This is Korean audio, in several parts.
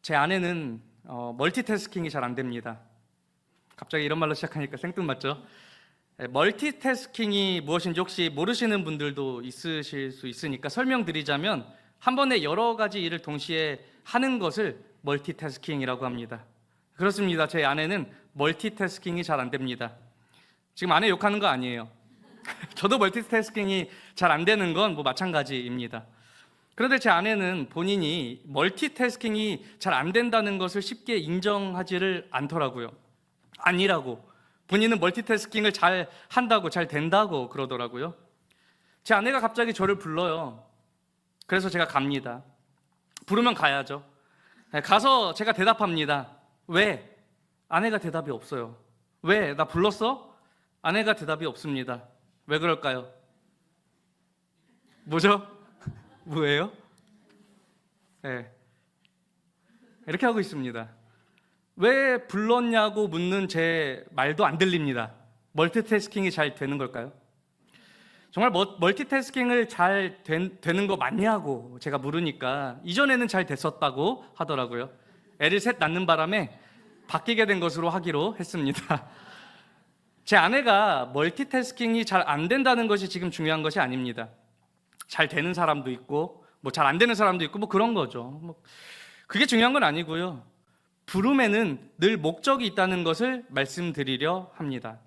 제 아내는 멀티태스킹이 잘 안 됩니다. 갑자기 이런 말로 시작하니까 생뚱맞죠? 멀티태스킹이 무엇인지 혹시 모르시는 분들도 있으실 수 있으니까 설명드리자면 한 번에 여러 가지 일을 동시에 하는 것을 멀티태스킹이라고 합니다. 그렇습니다. 제 아내는 멀티태스킹이 잘 안 됩니다. 지금 아내 욕하는 거 아니에요. 저도 멀티태스킹이 잘 안 되는 건 마찬가지입니다. 그런데 제 아내는 본인이 멀티태스킹이 잘 안 된다는 것을 쉽게 인정하지를 않더라고요. 아니라고. 본인은 멀티태스킹을 잘 한다고, 잘 된다고 그러더라고요. 제 아내가 갑자기 저를 불러요. 그래서 제가 갑니다. 부르면 가야죠. 가서 제가 대답합니다. 왜? 아내가 대답이 없어요. 왜? 나 불렀어? 아내가 대답이 없습니다. 왜 그럴까요? 뭐죠? 뭐예요? 네. 이렇게 하고 있습니다. 왜 불렀냐고 묻는 제 말도 안 들립니다. 멀티태스킹이 잘 되는 걸까요? 정말 멀티태스킹을 잘 되는 거 맞냐고 제가 물으니까 이전에는 잘 됐었다고 하더라고요. 애를 셋 낳는 바람에 바뀌게 된 것으로 하기로 했습니다. 제 아내가 멀티태스킹이 잘 안 된다는 것이 지금 중요한 것이 아닙니다. 잘 되는 사람도 있고 잘 안 되는 사람도 있고 그런 거죠. 그게 중요한 건 아니고요. 부름에는 늘 목적이 있다는 것을 말씀드리려 합니다.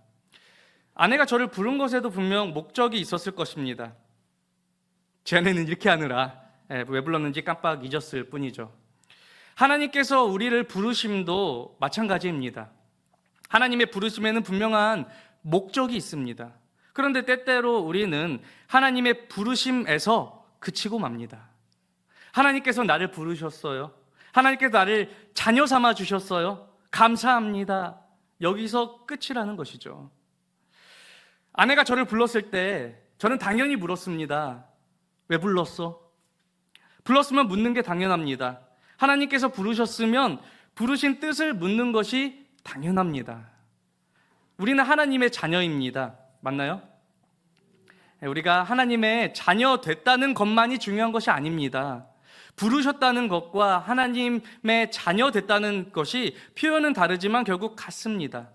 아내가 저를 부른 것에도 분명 목적이 있었을 것입니다. 제 아내는 이렇게 하느라 왜 불렀는지 깜빡 잊었을 뿐이죠. 하나님께서 우리를 부르심도 마찬가지입니다. 하나님의 부르심에는 분명한 목적이 있습니다. 그런데 때때로 우리는 하나님의 부르심에서 그치고 맙니다. 하나님께서 나를 부르셨어요. 하나님께서 나를 자녀 삼아 주셨어요. 감사합니다. 여기서 끝이라는 것이죠. 아내가 저를 불렀을 때 저는 당연히 물었습니다. 왜 불렀어? 불렀으면 묻는 게 당연합니다. 하나님께서 부르셨으면 부르신 뜻을 묻는 것이 당연합니다. 우리는 하나님의 자녀입니다. 맞나요? 우리가 하나님의 자녀 됐다는 것만이 중요한 것이 아닙니다. 부르셨다는 것과 하나님의 자녀 됐다는 것이 표현은 다르지만 결국 같습니다.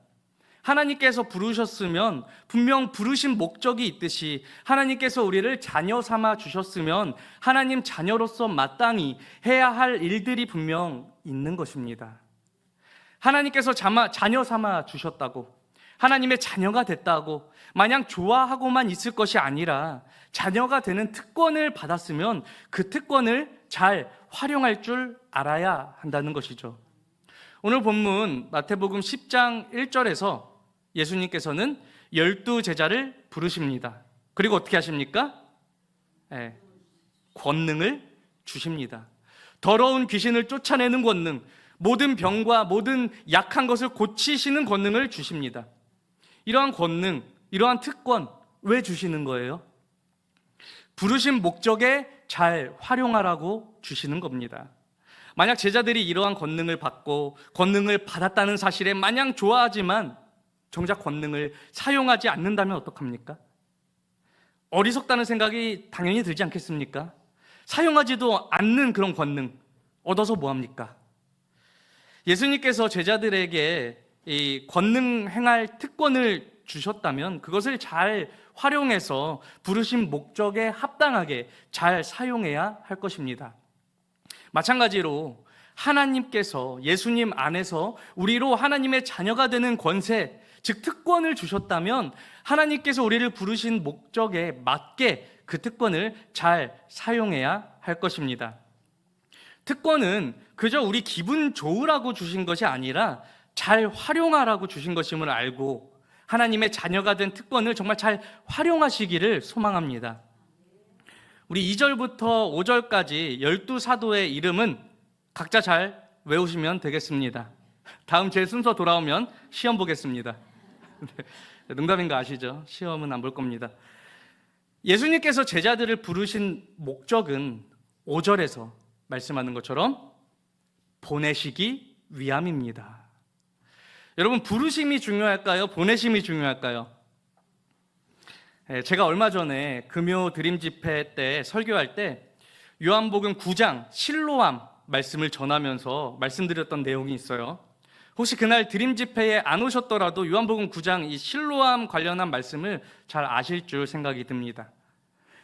하나님께서 부르셨으면 분명 부르신 목적이 있듯이 하나님께서 우리를 자녀 삼아 주셨으면 하나님 자녀로서 마땅히 해야 할 일들이 분명 있는 것입니다. 하나님께서 자녀 삼아 주셨다고, 하나님의 자녀가 됐다고 마냥 좋아하고만 있을 것이 아니라 자녀가 되는 특권을 받았으면 그 특권을 잘 활용할 줄 알아야 한다는 것이죠. 오늘 본문 마태복음 10장 1절에서 예수님께서는 12제자를 부르십니다. 그리고 어떻게 하십니까? 권능을 주십니다. 더러운 귀신을 쫓아내는 권능, 모든 병과 모든 약한 것을 고치시는 권능을 주십니다. 이러한 권능, 이러한 특권 왜 주시는 거예요? 부르신 목적에 잘 활용하라고 주시는 겁니다. 만약 제자들이 이러한 권능을 받고 권능을 받았다는 사실에 마냥 좋아하지만 정작 권능을 사용하지 않는다면 어떡합니까? 어리석다는 생각이 당연히 들지 않겠습니까? 사용하지도 않는 그런 권능 얻어서 뭐합니까? 예수님께서 제자들에게 이 권능 행할 특권을 주셨다면 그것을 잘 활용해서 부르신 목적에 합당하게 잘 사용해야 할 것입니다. 마찬가지로 하나님께서 예수님 안에서 우리로 하나님의 자녀가 되는 권세, 즉 특권을 주셨다면 하나님께서 우리를 부르신 목적에 맞게 그 특권을 잘 사용해야 할 것입니다. 특권은 그저 우리 기분 좋으라고 주신 것이 아니라 잘 활용하라고 주신 것임을 알고 하나님의 자녀가 된 특권을 정말 잘 활용하시기를 소망합니다. 우리 2절부터 5절까지 12사도의 이름은 각자 잘 외우시면 되겠습니다. 다음 제 순서 돌아오면 시험 보겠습니다. 농담인 거 아시죠? 시험은 안 볼 겁니다. 예수님께서 제자들을 부르신 목적은 5절에서 말씀하는 것처럼 보내시기 위함입니다. 여러분, 부르심이 중요할까요? 보내심이 중요할까요? 제가 얼마 전에 금요 드림 집회 때 설교할 때 요한복음 9장 실로암 말씀을 전하면서 말씀드렸던 내용이 있어요. 혹시 그날 드림 집회에 안 오셨더라도 요한복음 9장 이 실로암 관련한 말씀을 잘 아실 줄 생각이 듭니다.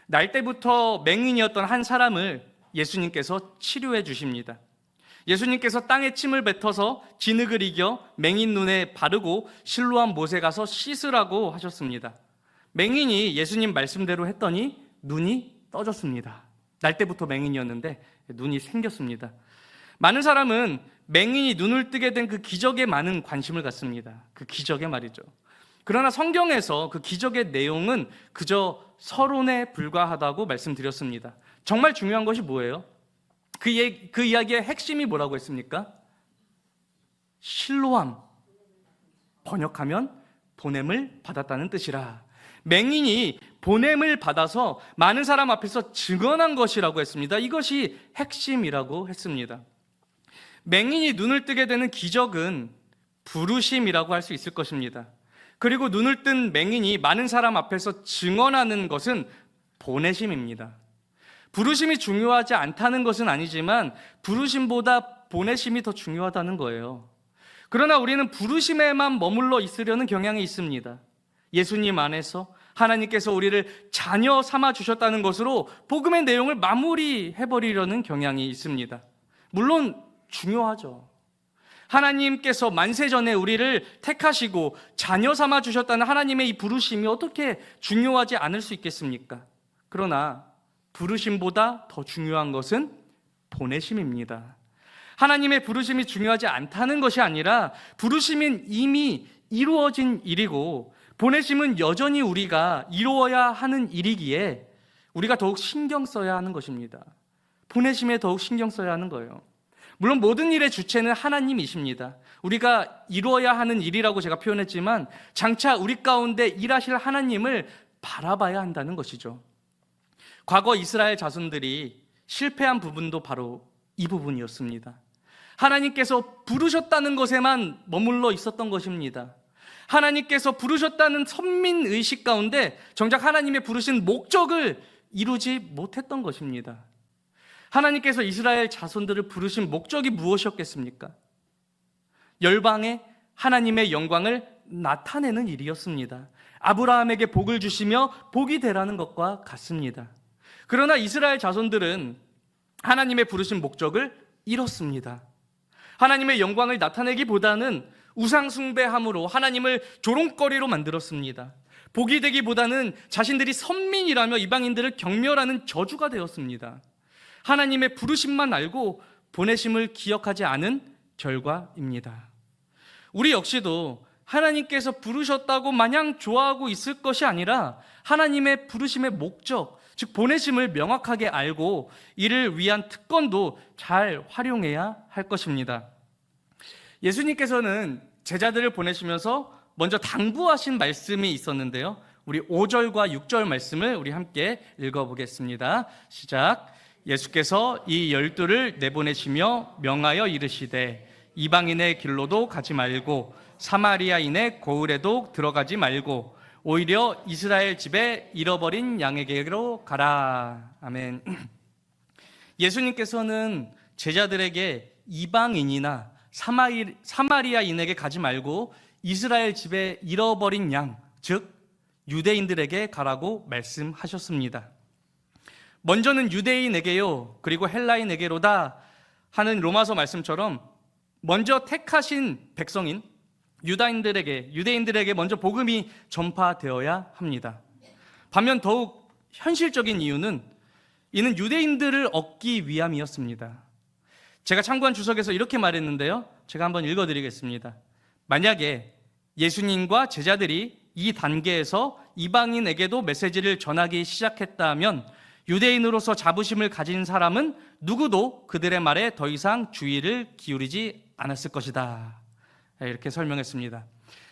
날 때부터 맹인이었던 한 사람을 예수님께서 치료해 주십니다. 예수님께서 땅에 침을 뱉어서 진흙을 이겨 맹인 눈에 바르고 실로암 못에 가서 씻으라고 하셨습니다. 맹인이 예수님 말씀대로 했더니 눈이 떠졌습니다. 날 때부터 맹인이었는데 눈이 생겼습니다. 많은 사람은 맹인이 눈을 뜨게 된 그 기적에 많은 관심을 갖습니다. 그 기적에 말이죠. 그러나 성경에서 그 기적의 내용은 그저 서론에 불과하다고 말씀드렸습니다. 정말 중요한 것이 뭐예요? 그 이야기의 핵심이 뭐라고 했습니까? 실로암, 번역하면 보냄을 받았다는 뜻이라. 맹인이 보냄을 받아서 많은 사람 앞에서 증언한 것이라고 했습니다. 이것이 핵심이라고 했습니다. 맹인이 눈을 뜨게 되는 기적은 부르심이라고 할 수 있을 것입니다. 그리고 눈을 뜬 맹인이 많은 사람 앞에서 증언하는 것은 보내심입니다. 부르심이 중요하지 않다는 것은 아니지만 부르심보다 보내심이 더 중요하다는 거예요. 그러나 우리는 부르심에만 머물러 있으려는 경향이 있습니다. 예수님 안에서 하나님께서 우리를 자녀 삼아 주셨다는 것으로 복음의 내용을 마무리해버리려는 경향이 있습니다. 물론 중요하죠. 하나님께서 만세전에 우리를 택하시고 자녀 삼아 주셨다는 하나님의 이 부르심이 어떻게 중요하지 않을 수 있겠습니까? 그러나 부르심보다 더 중요한 것은 보내심입니다. 하나님의 부르심이 중요하지 않다는 것이 아니라 부르심은 이미 이루어진 일이고 보내심은 여전히 우리가 이루어야 하는 일이기에 우리가 더욱 신경 써야 하는 것입니다. 보내심에 더욱 신경 써야 하는 거예요. 물론 모든 일의 주체는 하나님이십니다. 우리가 이루어야 하는 일이라고 제가 표현했지만 장차 우리 가운데 일하실 하나님을 바라봐야 한다는 것이죠. 과거 이스라엘 자손들이 실패한 부분도 바로 이 부분이었습니다. 하나님께서 부르셨다는 것에만 머물러 있었던 것입니다. 하나님께서 부르셨다는 선민의식 가운데 정작 하나님의 부르신 목적을 이루지 못했던 것입니다. 하나님께서 이스라엘 자손들을 부르신 목적이 무엇이었겠습니까? 열방에 하나님의 영광을 나타내는 일이었습니다. 아브라함에게 복을 주시며 복이 되라는 것과 같습니다. 그러나 이스라엘 자손들은 하나님의 부르신 목적을 잃었습니다. 하나님의 영광을 나타내기보다는 우상 숭배함으로 하나님을 조롱거리로 만들었습니다. 복이 되기보다는 자신들이 선민이라며 이방인들을 경멸하는 저주가 되었습니다. 하나님의 부르심만 알고 보내심을 기억하지 않은 결과입니다. 우리 역시도 하나님께서 부르셨다고 마냥 좋아하고 있을 것이 아니라 하나님의 부르심의 목적, 즉 보내심을 명확하게 알고 이를 위한 특권도 잘 활용해야 할 것입니다. 예수님께서는 제자들을 보내시면서 먼저 당부하신 말씀이 있었는데요. 우리 5절과 6절 말씀을 우리 함께 읽어보겠습니다. 시작. 예수께서 이 12를 내보내시며 명하여 이르시되 이방인의 길로도 가지 말고 사마리아인의 고을에도 들어가지 말고 오히려 이스라엘 집에 잃어버린 양에게로 가라. 아멘. 예수님께서는 제자들에게 이방인이나 사마리아인에게 가지 말고 이스라엘 집에 잃어버린 양, 즉 유대인들에게 가라고 말씀하셨습니다. 먼저는 유대인에게요, 그리고 헬라인에게로다 하는 로마서 말씀처럼 먼저 택하신 백성인 유대인들에게 먼저 복음이 전파되어야 합니다. 반면 더욱 현실적인 이유는 이는 유대인들을 얻기 위함이었습니다. 제가 참고한 주석에서 이렇게 말했는데요. 제가 한번 읽어드리겠습니다. 만약에 예수님과 제자들이 이 단계에서 이방인에게도 메시지를 전하기 시작했다면 유대인으로서 자부심을 가진 사람은 누구도 그들의 말에 더 이상 주의를 기울이지 않았을 것이다. 이렇게 설명했습니다.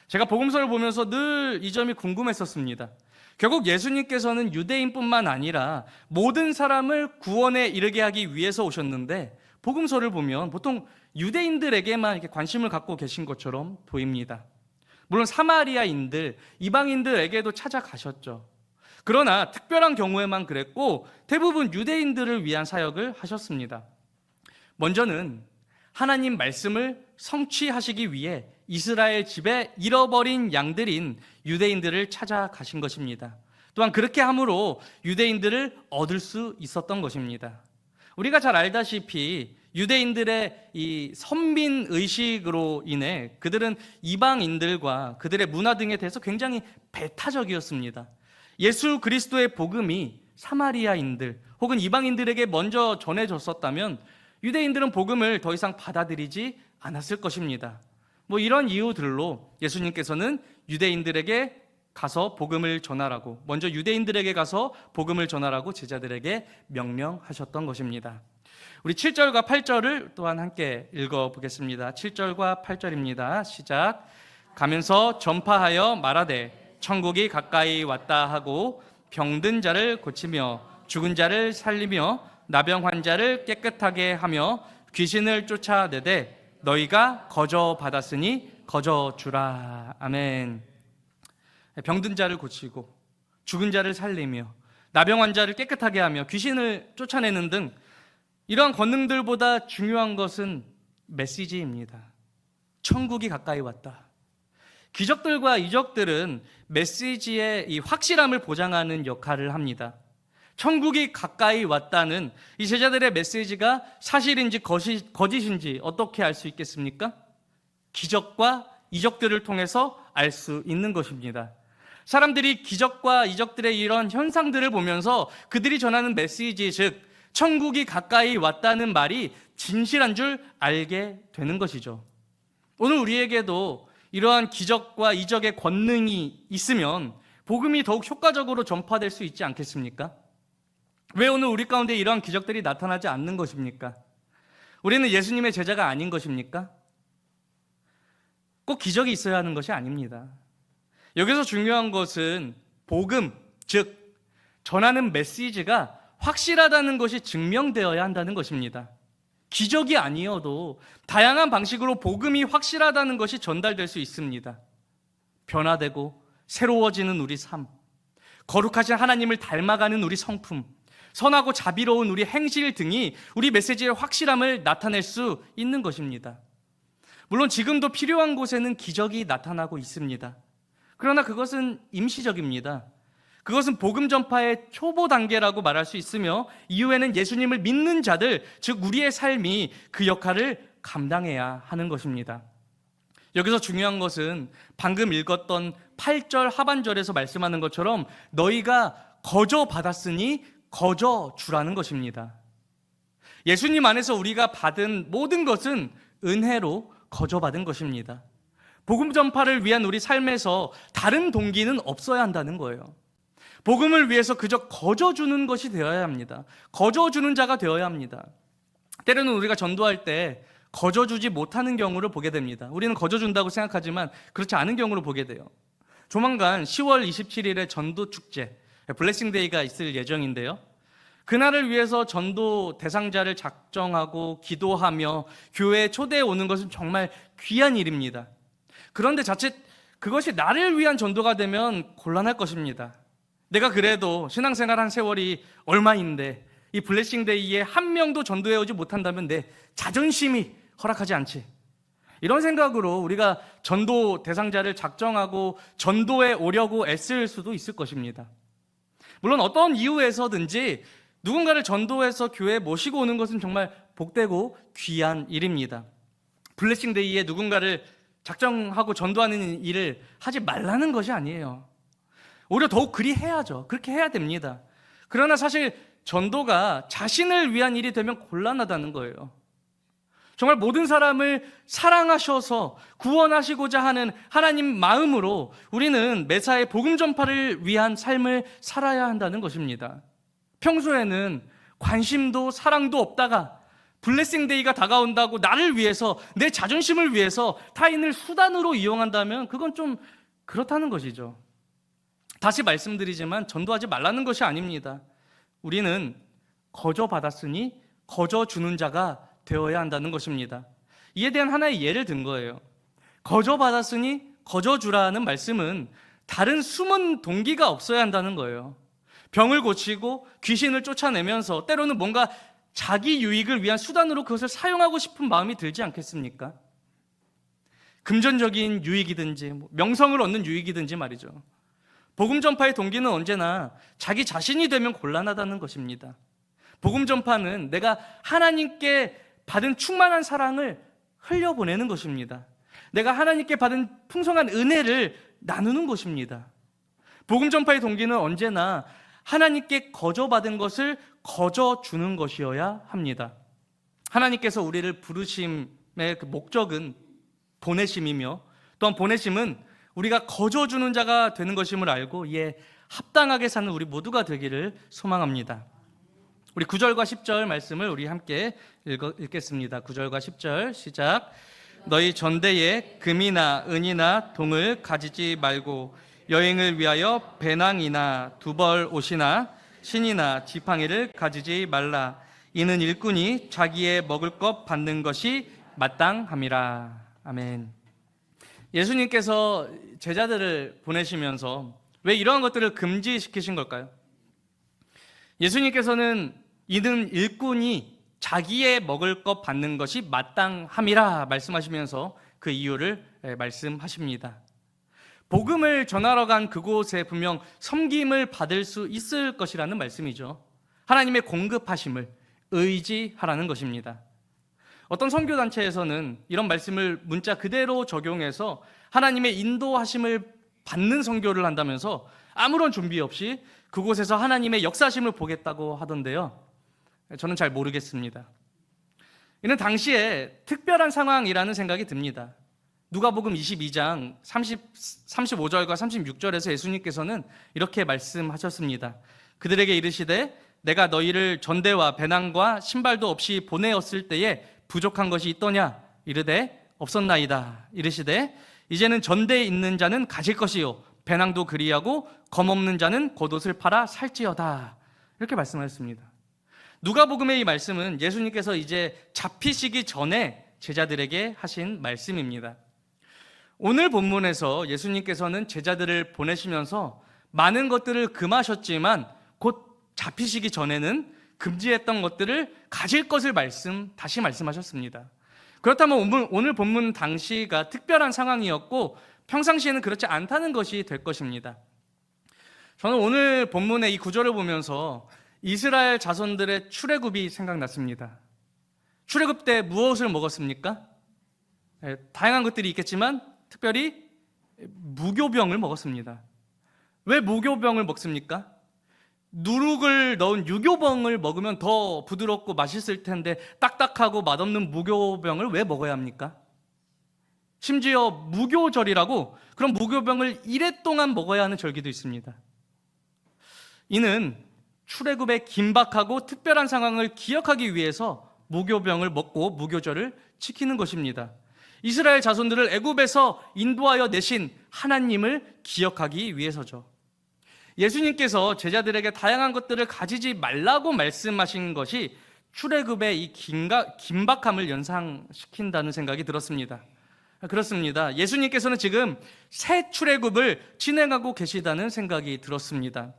제가 복음서를 보면서 늘 이 점이 궁금했었습니다. 결국 예수님께서는 유대인뿐만 아니라 모든 사람을 구원에 이르게 하기 위해서 오셨는데 복음서를 보면 보통 유대인들에게만 이렇게 관심을 갖고 계신 것처럼 보입니다. 물론 사마리아인들, 이방인들에게도 찾아가셨죠. 그러나 특별한 경우에만 그랬고 대부분 유대인들을 위한 사역을 하셨습니다. 먼저는 하나님 말씀을 성취하시기 위해 이스라엘 집에 잃어버린 양들인 유대인들을 찾아가신 것입니다. 또한 그렇게 함으로 유대인들을 얻을 수 있었던 것입니다. 우리가 잘 알다시피 유대인들의 이 선민 의식으로 인해 그들은 이방인들과 그들의 문화 등에 대해서 굉장히 배타적이었습니다. 예수 그리스도의 복음이 사마리아인들 혹은 이방인들에게 먼저 전해졌었다면 유대인들은 복음을 더 이상 받아들이지 않았을 것입니다. 이런 이유들로 예수님께서는 유대인들에게 가서 복음을 전하라고, 먼저 유대인들에게 가서 복음을 전하라고 제자들에게 명령하셨던 것입니다. 우리 7절과 8절을 또한 함께 읽어보겠습니다. 7절과 8절입니다. 시작. 가면서 전파하여 말하되 천국이 가까이 왔다 하고 병든 자를 고치며 죽은 자를 살리며 나병 환자를 깨끗하게 하며 귀신을 쫓아내되 너희가 거저 받았으니 거저 주라. 아멘. 병든 자를 고치고 죽은 자를 살리며 나병 환자를 깨끗하게 하며 귀신을 쫓아내는 등 이러한 권능들보다 중요한 것은 메시지입니다. 천국이 가까이 왔다. 기적들과 이적들은 메시지의 이 확실함을 보장하는 역할을 합니다. 천국이 가까이 왔다는 이 제자들의 메시지가 사실인지 거짓인지 어떻게 알 수 있겠습니까? 기적과 이적들을 통해서 알 수 있는 것입니다. 사람들이 기적과 이적들의 이런 현상들을 보면서 그들이 전하는 메시지, 즉 천국이 가까이 왔다는 말이 진실한 줄 알게 되는 것이죠. 오늘 우리에게도 이러한 기적과 이적의 권능이 있으면 복음이 더욱 효과적으로 전파될 수 있지 않겠습니까? 왜 오늘 우리 가운데 이러한 기적들이 나타나지 않는 것입니까? 우리는 예수님의 제자가 아닌 것입니까? 꼭 기적이 있어야 하는 것이 아닙니다. 여기서 중요한 것은 복음, 즉 전하는 메시지가 확실하다는 것이 증명되어야 한다는 것입니다. 기적이 아니어도 다양한 방식으로 복음이 확실하다는 것이 전달될 수 있습니다. 변화되고 새로워지는 우리 삶, 거룩하신 하나님을 닮아가는 우리 성품, 선하고 자비로운 우리 행실 등이 우리 메시지의 확실함을 나타낼 수 있는 것입니다. 물론 지금도 필요한 곳에는 기적이 나타나고 있습니다. 그러나 그것은 임시적입니다. 그것은 복음 전파의 초보 단계라고 말할 수 있으며 이후에는 예수님을 믿는 자들, 즉 우리의 삶이 그 역할을 감당해야 하는 것입니다. 여기서 중요한 것은 방금 읽었던 8절 하반절에서 말씀하는 것처럼 너희가 거저 받았으니 거저 주라는 것입니다. 예수님 안에서 우리가 받은 모든 것은 은혜로 거저 받은 것입니다. 복음 전파를 위한 우리 삶에서 다른 동기는 없어야 한다는 거예요. 복음을 위해서 그저 거저 주는 것이 되어야 합니다. 거저 주는 자가 되어야 합니다. 때로는 우리가 전도할 때 거저 주지 못하는 경우를 보게 됩니다. 우리는 거저 준다고 생각하지만 그렇지 않은 경우를 보게 돼요. 조만간 10월 27일에 전도 축제, 블레싱 데이가 있을 예정인데요. 그날을 위해서 전도 대상자를 작정하고 기도하며 교회에 초대해 오는 것은 정말 귀한 일입니다. 그런데 자칫 그것이 나를 위한 전도가 되면 곤란할 것입니다. 내가 그래도 신앙생활 한 세월이 얼마인데 이 블레싱 데이에 한 명도 전도해 오지 못한다면 내 자존심이 허락하지 않지. 이런 생각으로 우리가 전도 대상자를 작정하고 전도에 오려고 애쓸 수도 있을 것입니다. 물론 어떤 이유에서든지 누군가를 전도해서 교회에 모시고 오는 것은 정말 복되고 귀한 일입니다. 블레싱 데이에 누군가를 작정하고 전도하는 일을 하지 말라는 것이 아니에요. 오히려 더욱 그리 해야죠. 그렇게 해야 됩니다. 그러나 사실 전도가 자신을 위한 일이 되면 곤란하다는 거예요. 정말 모든 사람을 사랑하셔서 구원하시고자 하는 하나님 마음으로 우리는 매사에 복음 전파를 위한 삶을 살아야 한다는 것입니다. 평소에는 관심도 사랑도 없다가 블레싱 데이가 다가온다고 나를 위해서, 내 자존심을 위해서 타인을 수단으로 이용한다면 그건 좀 그렇다는 것이죠. 다시 말씀드리지만 전도하지 말라는 것이 아닙니다. 우리는 거저 받았으니 거저 주는 자가 되어야 한다는 것입니다. 이에 대한 하나의 예를 든 거예요. 거저 받았으니 거저 주라는 말씀은 다른 숨은 동기가 없어야 한다는 거예요. 병을 고치고 귀신을 쫓아내면서 때로는 뭔가 자기 유익을 위한 수단으로 그것을 사용하고 싶은 마음이 들지 않겠습니까? 금전적인 유익이든지 명성을 얻는 유익이든지 말이죠. 복음 전파의 동기는 언제나 자기 자신이 되면 곤란하다는 것입니다. 복음 전파는 내가 하나님께 받은 충만한 사랑을 흘려보내는 것입니다. 내가 하나님께 받은 풍성한 은혜를 나누는 것입니다. 복음 전파의 동기는 언제나 하나님께 거저받은 것을 거저주는 것이어야 합니다. 하나님께서 우리를 부르심의 그 목적은 보내심이며, 또한 보내심은 우리가 거저주는 자가 되는 것임을 알고 이에 합당하게 사는 우리 모두가 되기를 소망합니다. 우리 9절과 10절 말씀을 우리 함께 읽겠습니다. 9절과 10절 시작. 너희 전대에 금이나 은이나 동을 가지지 말고 여행을 위하여 배낭이나 두벌 옷이나 신이나 지팡이를 가지지 말라. 이는 일꾼이 자기의 먹을 것 받는 것이 마땅함이라. 아멘. 예수님께서 제자들을 보내시면서 왜 이러한 것들을 금지시키신 걸까요? 예수님께서는 이는 일꾼이 자기의 먹을 것 받는 것이 마땅함이라 말씀하시면서 그 이유를 말씀하십니다. 복음을 전하러 간 그곳에 분명 섬김을 받을 수 있을 것이라는 말씀이죠. 하나님의 공급하심을 의지하라는 것입니다. 어떤 선교단체에서는 이런 말씀을 문자 그대로 적용해서 하나님의 인도하심을 받는 선교를 한다면서 아무런 준비 없이 그곳에서 하나님의 역사심을 보겠다고 하던데요, 저는 잘 모르겠습니다. 이는 당시에 특별한 상황이라는 생각이 듭니다. 누가복음 22장 35절과 36절에서 예수님께서는 이렇게 말씀하셨습니다. 그들에게 이르시되 내가 너희를 전대와 배낭과 신발도 없이 보내었을 때에 부족한 것이 있더냐? 이르되 없었나이다. 이르시되 이제는 전대에 있는 자는 가질 것이요 배낭도 그리하고 검없는 자는 겉옷을 팔아 살지어다. 이렇게 말씀하셨습니다. 누가복음의 이 말씀은 예수님께서 이제 잡히시기 전에 제자들에게 하신 말씀입니다. 오늘 본문에서 예수님께서는 제자들을 보내시면서 많은 것들을 금하셨지만 곧 잡히시기 전에는 금지했던 것들을 가질 것을 다시 말씀하셨습니다. 그렇다면 오늘 본문 당시가 특별한 상황이었고 평상시에는 그렇지 않다는 것이 될 것입니다. 저는 오늘 본문의 이 구절을 보면서 이스라엘 자손들의 출애굽이 생각났습니다. 출애굽 때 무엇을 먹었습니까? 다양한 것들이 있겠지만 특별히 무교병을 먹었습니다. 왜 무교병을 먹습니까? 누룩을 넣은 유교병을 먹으면 더 부드럽고 맛있을 텐데 딱딱하고 맛없는 무교병을 왜 먹어야 합니까? 심지어 무교절이라고 그런 무교병을 1회 동안 먹어야 하는 절기도 있습니다. 이는 출애굽의 긴박하고 특별한 상황을 기억하기 위해서 무교병을 먹고 무교절을 지키는 것입니다. 이스라엘 자손들을 애굽에서 인도하여 내신 하나님을 기억하기 위해서죠. 예수님께서 제자들에게 다양한 것들을 가지지 말라고 말씀하신 것이 출애굽의 이 긴박함을 연상시킨다는 생각이 들었습니다. 그렇습니다. 예수님께서는 지금 새 출애굽을 진행하고 계시다는 생각이 들었습니다.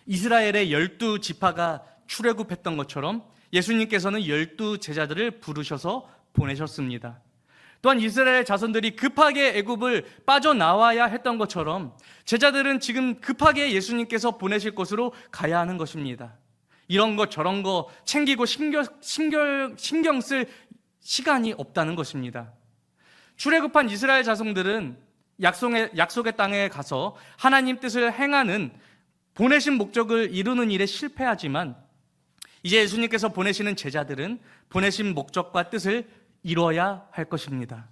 이스라엘의 12지파가 출애굽했던 것처럼 예수님께서는 12 제자들을 부르셔서 보내셨습니다. 또한 이스라엘 자손들이 급하게 애굽을 빠져나와야 했던 것처럼 제자들은 지금 급하게 예수님께서 보내실 곳으로 가야 하는 것입니다. 이런 것 저런 거 챙기고 신경 쓸 시간이 없다는 것입니다. 출애굽한 이스라엘 자손들은 약속의 땅에 가서 하나님 뜻을 행하는 보내신 목적을 이루는 일에 실패하지만 이제 예수님께서 보내시는 제자들은 보내신 목적과 뜻을 이루어야 할 것입니다.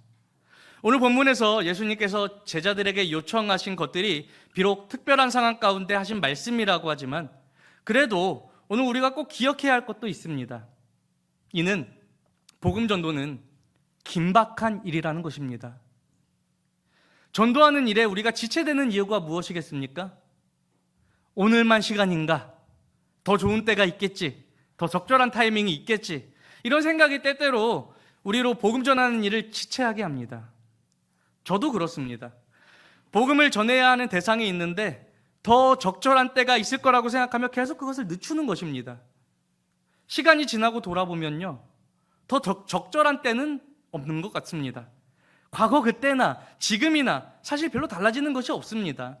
오늘 본문에서 예수님께서 제자들에게 요청하신 것들이 비록 특별한 상황 가운데 하신 말씀이라고 하지만 그래도 오늘 우리가 꼭 기억해야 할 것도 있습니다. 이는 복음 전도는 긴박한 일이라는 것입니다. 전도하는 일에 우리가 지체되는 이유가 무엇이겠습니까? 오늘만 시간인가? 더 좋은 때가 있겠지. 더 적절한 타이밍이 있겠지. 이런 생각이 때때로 우리로 복음 전하는 일을 지체하게 합니다. 저도 그렇습니다. 복음을 전해야 하는 대상이 있는데 더 적절한 때가 있을 거라고 생각하며 계속 그것을 늦추는 것입니다. 시간이 지나고 돌아보면요, 더 적절한 때는 없는 것 같습니다. 과거 그때나 지금이나 사실 별로 달라지는 것이 없습니다.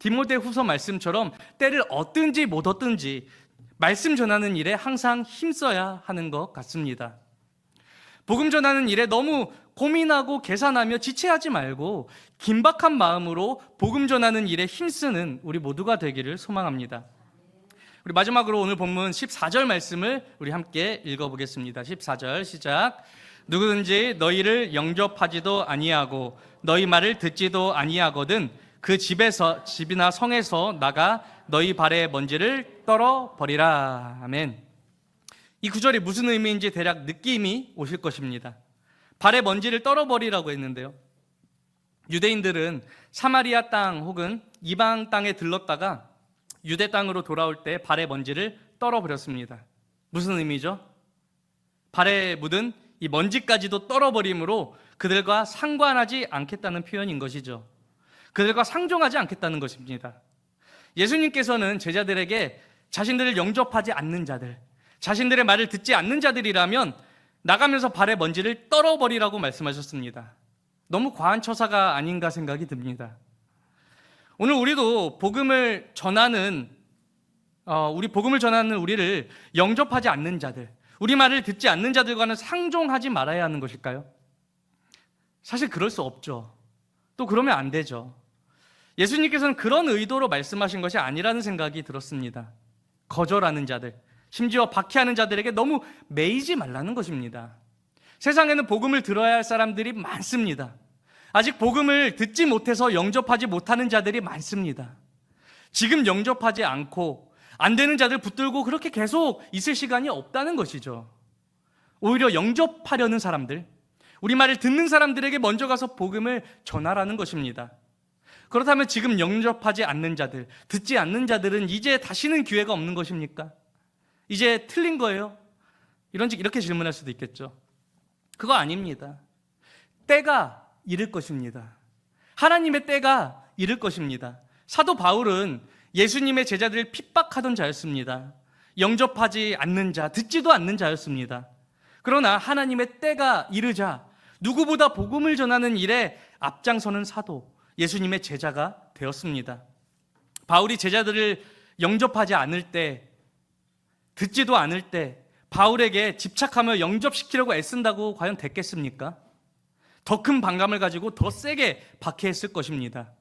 디모데후서 말씀처럼 때를 얻든지 못 얻든지 말씀 전하는 일에 항상 힘써야 하는 것 같습니다. 복음 전하는 일에 너무 고민하고 계산하며 지체하지 말고 긴박한 마음으로 복음 전하는 일에 힘쓰는 우리 모두가 되기를 소망합니다. 우리 마지막으로 오늘 본문 14절 말씀을 우리 함께 읽어보겠습니다. 14절 시작. 누구든지 너희를 영접하지도 아니하고 너희 말을 듣지도 아니하거든 그 집이나 성에서 나가 너희 발의 먼지를 떨어버리라. 아멘. 이 구절이 무슨 의미인지 대략 느낌이 오실 것입니다. 발의 먼지를 떨어버리라고 했는데요, 유대인들은 사마리아 땅 혹은 이방 땅에 들렀다가 유대 땅으로 돌아올 때 발의 먼지를 떨어버렸습니다. 무슨 의미죠? 발에 묻은 이 먼지까지도 떨어버림으로 그들과 상관하지 않겠다는 표현인 것이죠. 그들과 상종하지 않겠다는 것입니다. 예수님께서는 제자들에게 자신들을 영접하지 않는 자들, 자신들의 말을 듣지 않는 자들이라면 나가면서 발의 먼지를 떨어버리라고 말씀하셨습니다. 너무 과한 처사가 아닌가 생각이 듭니다. 오늘 우리도 복음을 전하는 우리를 영접하지 않는 자들, 우리 말을 듣지 않는 자들과는 상종하지 말아야 하는 것일까요? 사실 그럴 수 없죠. 또 그러면 안 되죠. 예수님께서는 그런 의도로 말씀하신 것이 아니라는 생각이 들었습니다. 거절하는 자들, 심지어 박해하는 자들에게 너무 매이지 말라는 것입니다. 세상에는 복음을 들어야 할 사람들이 많습니다. 아직 복음을 듣지 못해서 영접하지 못하는 자들이 많습니다. 지금 영접하지 않고 안 되는 자들 붙들고 그렇게 계속 있을 시간이 없다는 것이죠. 오히려 영접하려는 사람들, 우리 말을 듣는 사람들에게 먼저 가서 복음을 전하라는 것입니다. 그렇다면 지금 영접하지 않는 자들, 듣지 않는 자들은 이제 다시는 기회가 없는 것입니까? 이제 틀린 거예요? 이렇게 질문할 수도 있겠죠. 그거 아닙니다. 때가 이를 것입니다. 하나님의 때가 이를 것입니다. 사도 바울은 예수님의 제자들을 핍박하던 자였습니다. 영접하지 않는 자, 듣지도 않는 자였습니다. 그러나 하나님의 때가 이르자 누구보다 복음을 전하는 일에 앞장서는 사도, 예수님의 제자가 되었습니다. 바울이 제자들을 영접하지 않을 때, 듣지도 않을 때 바울에게 집착하며 영접시키려고 애쓴다고 과연 됐겠습니까? 더 큰 반감을 가지고 더 세게 박해했을 것입니다.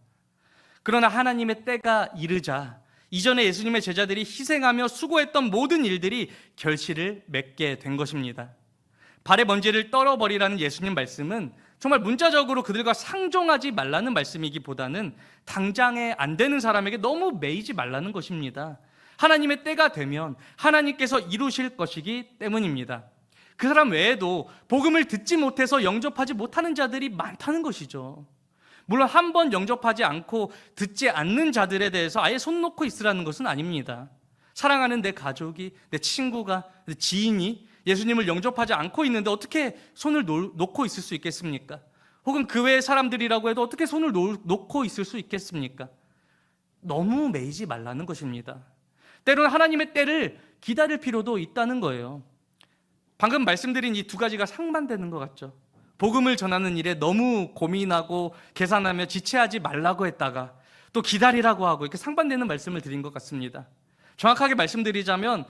그러나 하나님의 때가 이르자 이전에 예수님의 제자들이 희생하며 수고했던 모든 일들이 결실을 맺게 된 것입니다. 발의 먼지를 떨어버리라는 예수님 말씀은 정말 문자적으로 그들과 상종하지 말라는 말씀이기보다는 당장에 안 되는 사람에게 너무 매이지 말라는 것입니다. 하나님의 때가 되면 하나님께서 이루실 것이기 때문입니다. 그 사람 외에도 복음을 듣지 못해서 영접하지 못하는 자들이 많다는 것이죠. 물론 한 번 영접하지 않고 듣지 않는 자들에 대해서 아예 손 놓고 있으라는 것은 아닙니다. 사랑하는 내 가족이, 내 친구가, 내 지인이 예수님을 영접하지 않고 있는데 어떻게 손을 놓고 있을 수 있겠습니까? 혹은 그 외의 사람들이라고 해도 어떻게 손을 놓고 있을 수 있겠습니까? 너무 매이지 말라는 것입니다. 때로는 하나님의 때를 기다릴 필요도 있다는 거예요. 방금 말씀드린 이 두 가지가 상반되는 것 같죠. 복음을 전하는 일에 너무 고민하고 계산하며 지체하지 말라고 했다가 또 기다리라고 하고 이렇게 상반되는 말씀을 드린 것 같습니다. 정확하게 말씀드리자면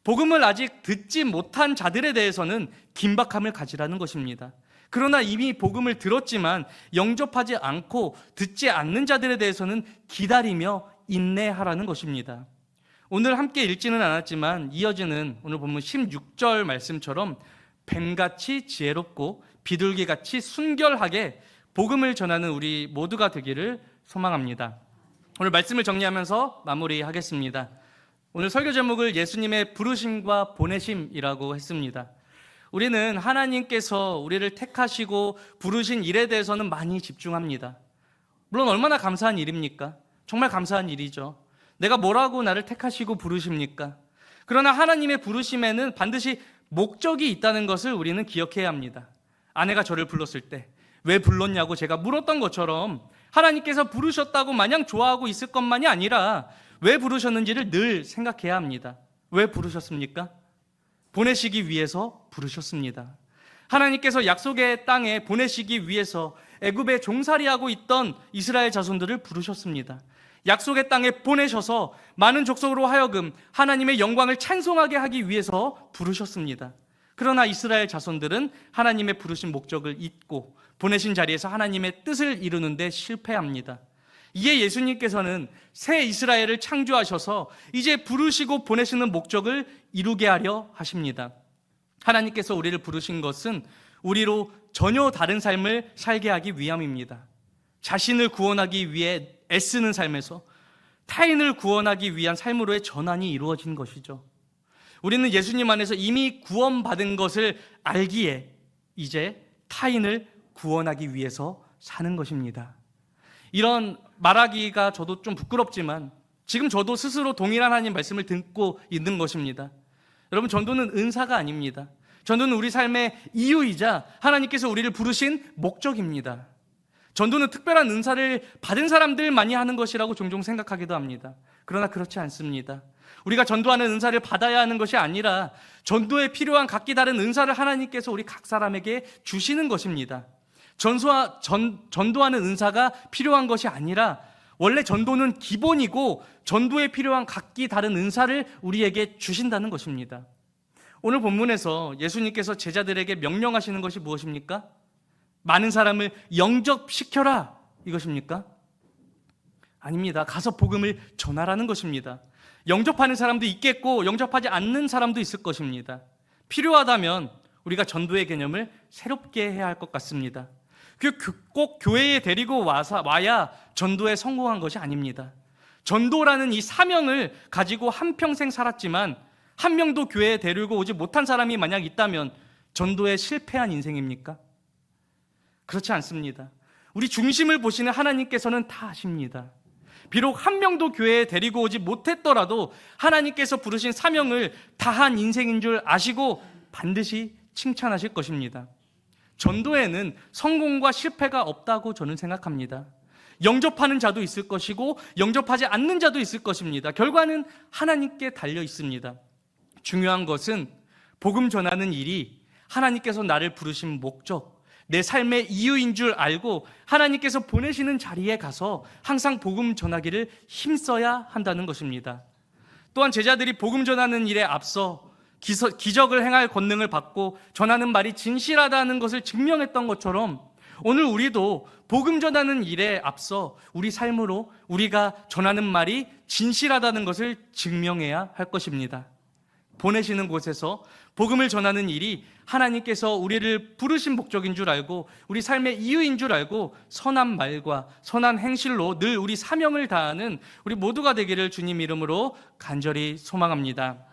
복음을 아직 듣지 못한 자들에 대해서는 긴박함을 가지라는 것입니다. 그러나 이미 복음을 들었지만 영접하지 않고 듣지 않는 자들에 대해서는 기다리며 인내하라는 것입니다. 오늘 함께 읽지는 않았지만 이어지는 오늘 본문 16절 말씀처럼 뱀같이 지혜롭고 비둘기같이 순결하게 복음을 전하는 우리 모두가 되기를 소망합니다. 오늘 말씀을 정리하면서 마무리하겠습니다. 오늘 설교 제목을 예수님의 부르심과 보내심이라고 했습니다. 우리는 하나님께서 우리를 택하시고 부르신 일에 대해서는 많이 집중합니다. 물론 얼마나 감사한 일입니까? 정말 감사한 일이죠. 내가 뭐라고 나를 택하시고 부르십니까? 그러나 하나님의 부르심에는 반드시 목적이 있다는 것을 우리는 기억해야 합니다. 아내가 저를 불렀을 때 왜 불렀냐고 제가 물었던 것처럼 하나님께서 부르셨다고 마냥 좋아하고 있을 것만이 아니라 왜 부르셨는지를 늘 생각해야 합니다. 왜 부르셨습니까? 보내시기 위해서 부르셨습니다. 하나님께서 약속의 땅에 보내시기 위해서 애굽에 종살이하고 있던 이스라엘 자손들을 부르셨습니다. 약속의 땅에 보내셔서 많은 족속으로 하여금 하나님의 영광을 찬송하게 하기 위해서 부르셨습니다. 그러나 이스라엘 자손들은 하나님의 부르신 목적을 잊고 보내신 자리에서 하나님의 뜻을 이루는 데 실패합니다. 이에 예수님께서는 새 이스라엘을 창조하셔서 이제 부르시고 보내시는 목적을 이루게 하려 하십니다. 하나님께서 우리를 부르신 것은 우리로 전혀 다른 삶을 살게 하기 위함입니다. 자신을 구원하기 위해 애쓰는 삶에서 타인을 구원하기 위한 삶으로의 전환이 이루어진 것이죠. 우리는 예수님 안에서 이미 구원받은 것을 알기에 이제 타인을 구원하기 위해서 사는 것입니다. 이런 말하기가 저도 좀 부끄럽지만 지금 저도 스스로 동일한 하나님 말씀을 듣고 있는 것입니다. 여러분, 전도는 은사가 아닙니다. 전도는 우리 삶의 이유이자 하나님께서 우리를 부르신 목적입니다. 전도는 특별한 은사를 받은 사람들만이 하는 것이라고 종종 생각하기도 합니다. 그러나 그렇지 않습니다. 우리가 전도하는 은사를 받아야 하는 것이 아니라 전도에 필요한 각기 다른 은사를 하나님께서 우리 각 사람에게 주시는 것입니다. 전도하는 은사가 필요한 것이 아니라 원래 전도는 기본이고 전도에 필요한 각기 다른 은사를 우리에게 주신다는 것입니다. 오늘 본문에서 예수님께서 제자들에게 명령하시는 것이 무엇입니까? 많은 사람을 영접시켜라, 이것입니까? 아닙니다. 가서 복음을 전하라는 것입니다. 영접하는 사람도 있겠고 영접하지 않는 사람도 있을 것입니다. 필요하다면 우리가 전도의 개념을 새롭게 해야 할 것 같습니다. 꼭 교회에 데리고 와야 전도에 성공한 것이 아닙니다. 전도라는 이 사명을 가지고 한평생 살았지만 한 명도 교회에 데리고 오지 못한 사람이 만약 있다면 전도에 실패한 인생입니까? 그렇지 않습니다. 우리 중심을 보시는 하나님께서는 다 아십니다. 비록 한 명도 교회에 데리고 오지 못했더라도 하나님께서 부르신 사명을 다한 인생인 줄 아시고 반드시 칭찬하실 것입니다. 전도에는 성공과 실패가 없다고 저는 생각합니다. 영접하는 자도 있을 것이고 영접하지 않는 자도 있을 것입니다. 결과는 하나님께 달려 있습니다. 중요한 것은 복음 전하는 일이 하나님께서 나를 부르신 목적, 내 삶의 이유인 줄 알고 하나님께서 보내시는 자리에 가서 항상 복음 전하기를 힘써야 한다는 것입니다. 또한 제자들이 복음 전하는 일에 앞서 기적을 행할 권능을 받고 전하는 말이 진실하다는 것을 증명했던 것처럼 오늘 우리도 복음 전하는 일에 앞서 우리 삶으로 우리가 전하는 말이 진실하다는 것을 증명해야 할 것입니다. 보내시는 곳에서 복음을 전하는 일이 하나님께서 우리를 부르신 목적인 줄 알고 우리 삶의 이유인 줄 알고 선한 말과 선한 행실로 늘 우리 사명을 다하는 우리 모두가 되기를 주님 이름으로 간절히 소망합니다.